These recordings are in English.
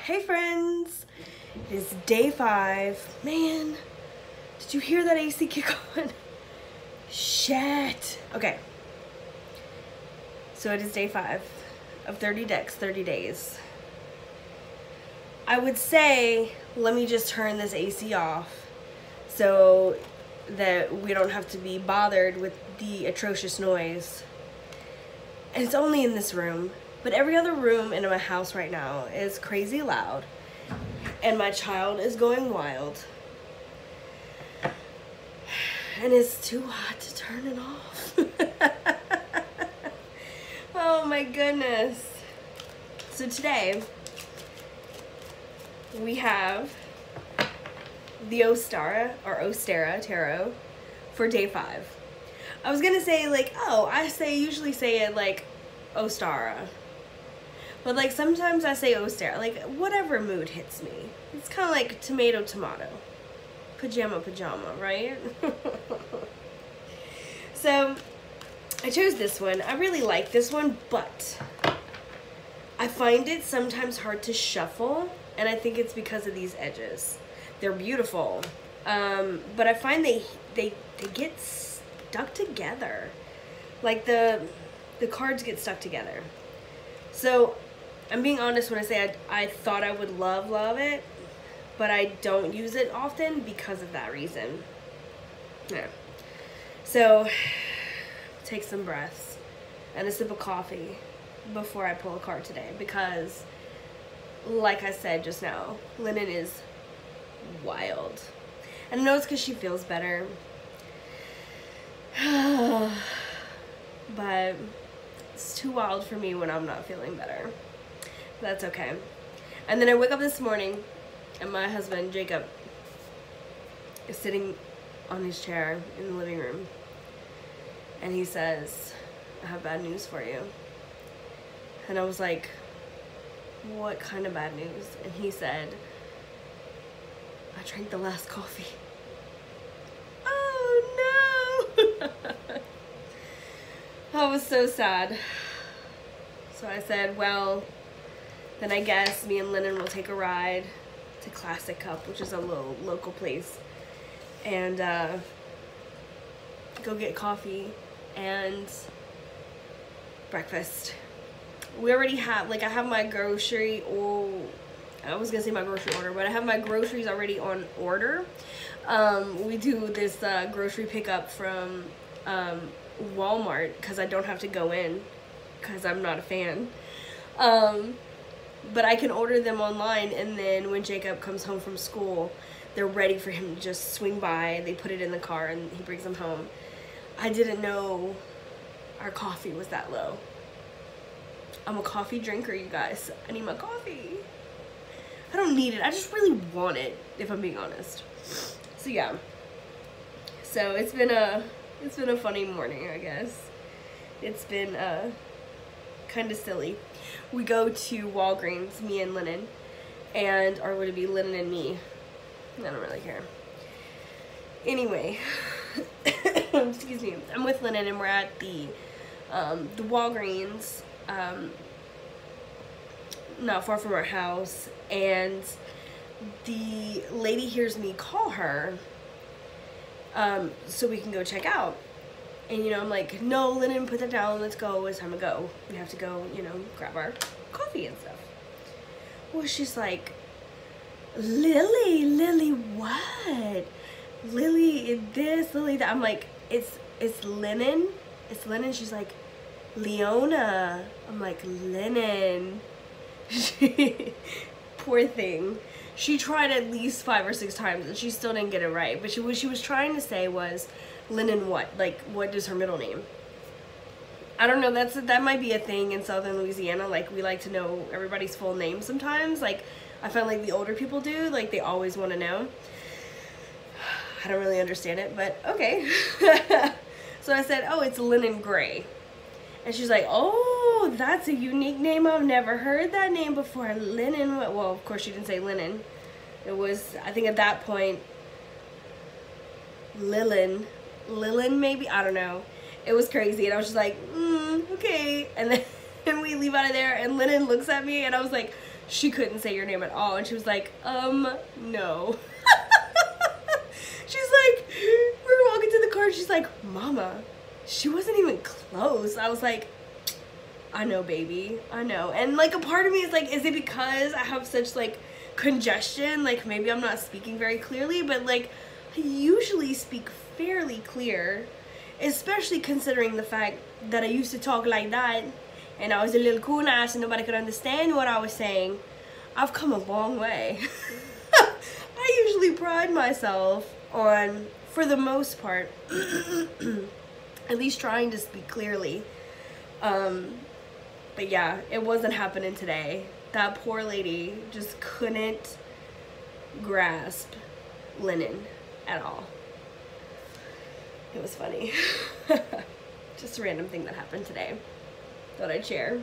Hey friends, it is day 5. Man, did you hear that AC kick on? Shit. Okay, so it is day 5 of 30 decks, 30 days. I would say, let me just turn this AC off so that we don't have to be bothered with the atrocious noise. And it's only in this room. But every other room in my house right now is crazy loud. And my child is going wild. And it's too hot to turn it off. Oh my goodness. So today, we have the Ostara Tarot for day 5. I was gonna say like, oh, usually say it like Ostara. But like sometimes I say Ostara, like whatever mood hits me. It's kind of like tomato, pajama, right? So I chose this one. I really like this one, but I find it sometimes hard to shuffle, and I think it's because of these edges. They're beautiful, but I find they get stuck together. Like the cards get stuck together. So I'm being honest when I say I thought I would love it, but I don't use it often because of that reason. Yeah. So take some breaths and a sip of coffee before I pull a card today, because like I said just now, Lennon is wild. And I know it's because she feels better. But it's too wild for me when I'm not feeling better. That's okay. And then I wake up this morning and my husband, Jacob, is sitting on his chair in the living room. And he says, I have bad news for you. And I was like, what kind of bad news? And he said, I drank the last coffee. Oh no! I was so sad. So I said, well, then I guess me and Lennon will take a ride to Classic Cup, which is a little local place, and go get coffee and breakfast. We already have, like, I have my grocery, I was gonna say my grocery order, but I have my groceries already on order. We do this grocery pickup from Walmart because I don't have to go in because I'm not a fan. But I can order them online, and then when Jacob comes home from school, they're ready for him to just swing by. They put it in the car and he brings them home. I didn't know our coffee was that low. I'm a coffee drinker, you guys. I need my coffee. I don't need it. I just really want it, if I'm being honest. So yeah. So it's been a funny morning, I guess. It's been kind of silly. We go to Walgreens, me and Lennon, or would it be Lennon and me? I don't really care. Anyway, excuse me. I'm with Lennon and we're at the Walgreens, not far from our house, and the lady hears me call her, so we can go check out. And, you know, I'm like, no, Lennon, put that down. Let's go. It's time to go. We have to go, you know, grab our coffee and stuff. Well, she's like, Lily, what? Lily, this, Lily, that. I'm like, it's Lennon. It's Lennon. She's like, Leona. I'm like, Lennon. Poor thing. She tried at least 5 or 6 times and she still didn't get it right. But what she was trying to say was, Lennon what? Like, what is her middle name? I don't know, that might be a thing in southern Louisiana. Like, we like to know everybody's full name sometimes. Like, I find like the older people do, like they always want to know. I don't really understand it, but okay. So I said, oh, it's Lennon Gray. And she's like, oh, that's a unique name. I've never heard that name before. Lennon, well, of course she didn't say Lennon. It was, I think at that point, Lillian maybe, I don't know. It was crazy, and I was just like, okay. And then we leave out of there, and Lennon looks at me, and I was like, she couldn't say your name at all. And she was like, no. She's like, we're walking to the car. She's like, Mama, she wasn't even close. I was like, I know, baby, I know. And like a part of me is like, is it because I have such like congestion? Like maybe I'm not speaking very clearly, but like I usually speak fairly clear, especially considering the fact that I used to talk like that and I was a little cool ass and nobody could understand what I was saying. I've come a long way. I usually pride myself on, for the most part, at least trying to speak clearly. But yeah, it wasn't happening today. That poor lady just couldn't grasp Lennon at all. It was funny. Just a random thing that happened today. Thought I'd share.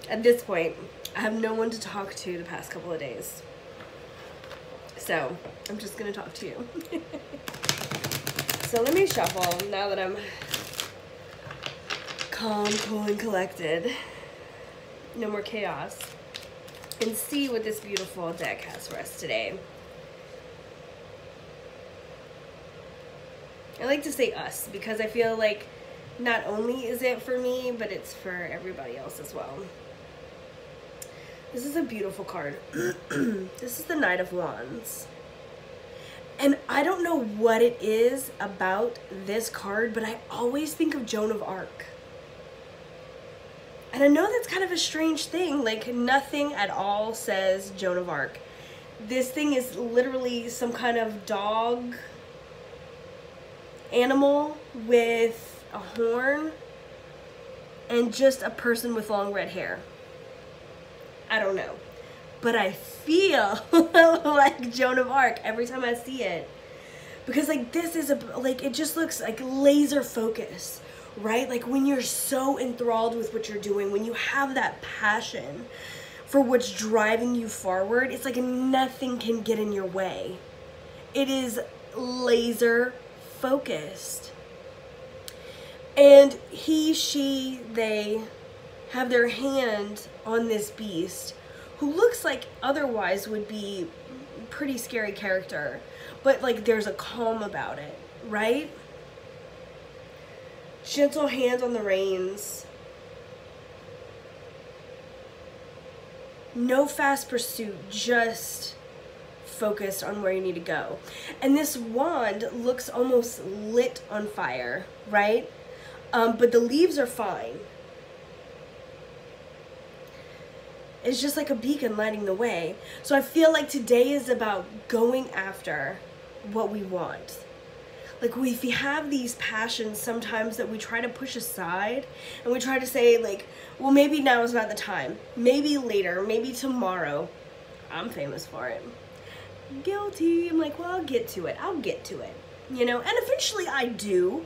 At this point, I have no one to talk to the past couple of days. So, I'm just gonna talk to you. So let me shuffle now that I'm calm, cool, and collected. No more chaos. And see what this beautiful deck has for us today. I like to say us because I feel like not only is it for me, but it's for everybody else as well. This is a beautiful card. This is the Knight of Wands. And I don't know what it is about this card, but I always think of Joan of Arc. And I know that's kind of a strange thing. Like nothing at all says Joan of Arc. This thing is literally some kind of dog animal with a horn and just a person with long red hair. I don't know, but I feel like Joan of Arc every time I see it, because like this is like it just looks like laser focus, right? Like when you're so enthralled with what you're doing, when you have that passion for what's driving you forward, it's like nothing can get in your way. It is laser focused. And he, she, they have their hand on this beast who looks like otherwise would be a pretty scary character, but like there's a calm about it, right? Gentle hand on the reins. No fast pursuit, just focused on where you need to go. And this wand looks almost lit on fire, right? But the leaves are fine. It's just like a beacon lighting the way. So I feel like today is about going after what we want. Like if we have these passions sometimes that we try to push aside and we try to say like, well, maybe now is not the time. Maybe later, maybe tomorrow. I'm famous for it. Guilty. I'm like, well, I'll get to it. I'll get to it. You know, and eventually I do.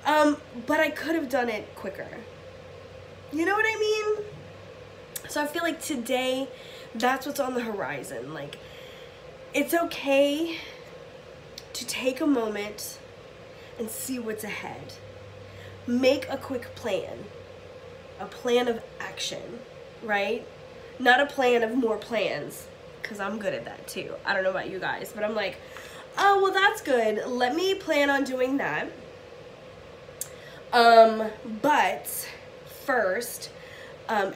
But I could have done it quicker. You know what I mean? So I feel like today, that's what's on the horizon. Like, it's okay to take a moment and see what's ahead. Make a quick plan. A plan of action, right? Not a plan of more plans, because I'm good at that too. I don't know about you guys, but I'm like, oh, well, that's good. Let me plan on doing that. But first,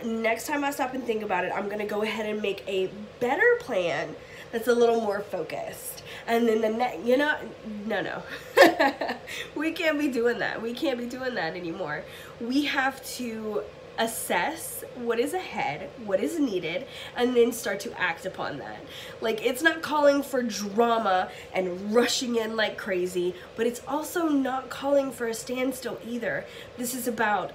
next time I stop and think about it, I'm going to go ahead and make a better plan that's a little more focused. And then the next, you know, no. We can't be doing that. We can't be doing that anymore. We have to assess what is ahead, what is needed, and then start to act upon that. Like, it's not calling for drama and rushing in like crazy, but it's also not calling for a standstill either. This is about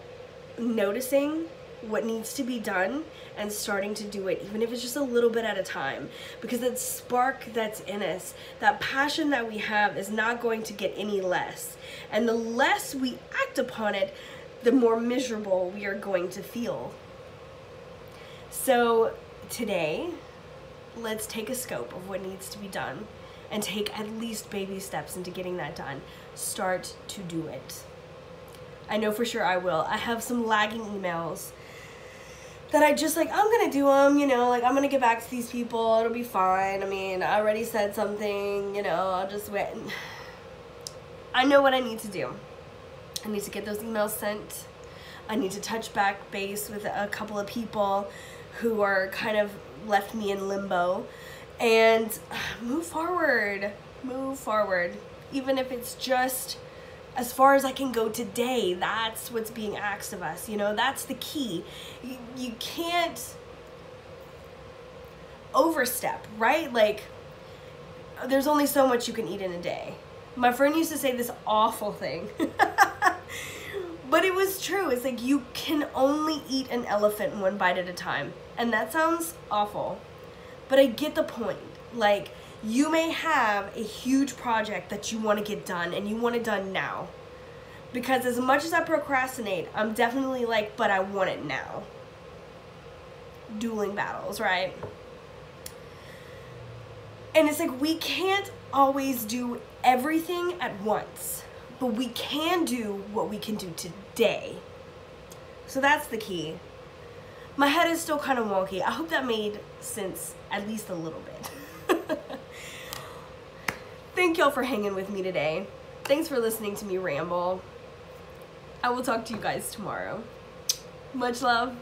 noticing what needs to be done and starting to do it, even if it's just a little bit at a time, because that spark that's in us, that passion that we have, is not going to get any less. And the less we act upon it, the more miserable we are going to feel. So today, let's take a scope of what needs to be done and take at least baby steps into getting that done. Start to do it. I know for sure I will. I have some lagging emails that I just, like, I'm gonna do them, you know, like, I'm gonna get back to these people, it'll be fine. I mean, I already said something, you know, I'll just wait. I know what I need to do. I need to get those emails sent. I need to touch back base with a couple of people who are kind of left me in limbo, and move forward, even if it's just as far as I can go today. That's what's being asked of us, you know, that's the key. You can't overstep, right? Like, there's only so much you can eat in a day. My friend used to say this awful thing, but it was true. It's like, you can only eat an elephant one bite at a time. And that sounds awful, but I get the point. Like, you may have a huge project that you want to get done, and you want it done now. Because as much as I procrastinate, I'm definitely like, but I want it now. Dueling battles, right? And it's like, we can't always do everything at once, but we can do what we can do today. So that's the key. My head is still kind of wonky. I hope that made sense, at least a little bit. Thank y'all for hanging with me today. Thanks for listening to me ramble. I will talk to you guys tomorrow. Much love.